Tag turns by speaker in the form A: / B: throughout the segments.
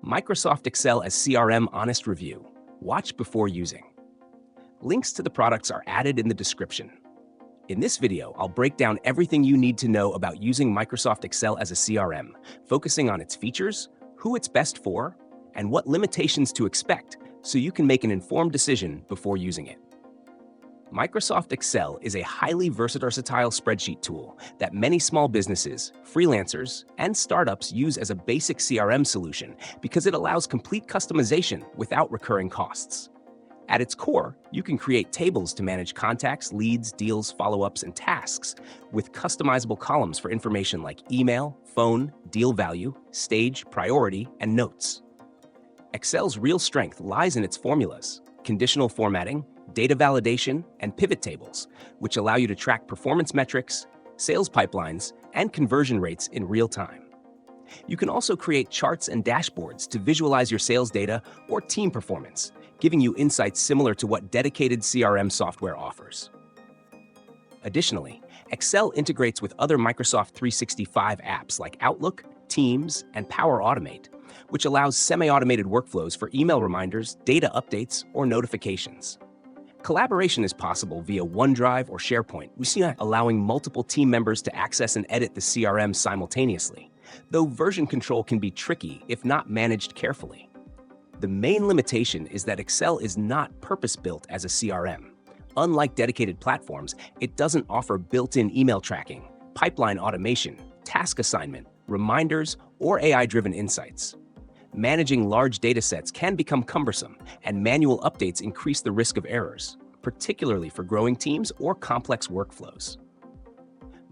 A: Microsoft Excel as CRM Honest Review. Watch before using. Links to the products are added in the description. In this video, I'll break down everything you need to know about using Microsoft Excel as a CRM, focusing on its features, who it's best for, and what limitations to expect so you can make an informed decision before using it. Microsoft Excel is a highly versatile spreadsheet tool that many small businesses, freelancers, and startups use as a basic CRM solution because it allows complete customization without recurring costs. At its core, you can create tables to manage contacts, leads, deals, follow-ups, and tasks with customizable columns for information like email, phone, deal value, stage, priority, and notes. Excel's real strength lies in its formulas, conditional formatting, data validation, and pivot tables, which allow you to track performance metrics, sales pipelines, and conversion rates in real time. You can also create charts and dashboards to visualize your sales data or team performance, giving you insights similar to what dedicated CRM software offers. Additionally, Excel integrates with other Microsoft 365 apps like Outlook, Teams, and Power Automate, which allows semi-automated workflows for email reminders, data updates, or notifications. Collaboration is possible via OneDrive or SharePoint, allowing multiple team members to access and edit the CRM simultaneously, though version control can be tricky if not managed carefully. The main limitation is that Excel is not purpose-built as a CRM. Unlike dedicated platforms, it doesn't offer built-in email tracking, pipeline automation, task assignment, reminders, or AI-driven insights. Managing large datasets can become cumbersome, and manual updates increase the risk of errors, particularly for growing teams or complex workflows.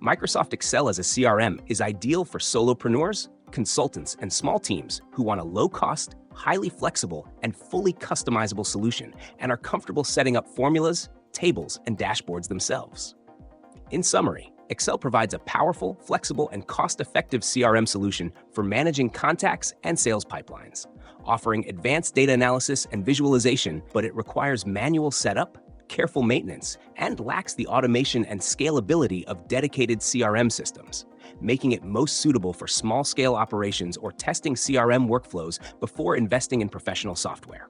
A: Microsoft Excel as a CRM is ideal for solopreneurs, consultants, and small teams who want a low-cost, highly flexible, and fully customizable solution and are comfortable setting up formulas, tables, and dashboards themselves. In summary, Excel provides a powerful, flexible, and cost-effective CRM solution for managing contacts and sales pipelines, offering advanced data analysis and visualization, but it requires manual setup, careful maintenance, and lacks the automation and scalability of dedicated CRM systems, making it most suitable for small-scale operations or testing CRM workflows before investing in professional software.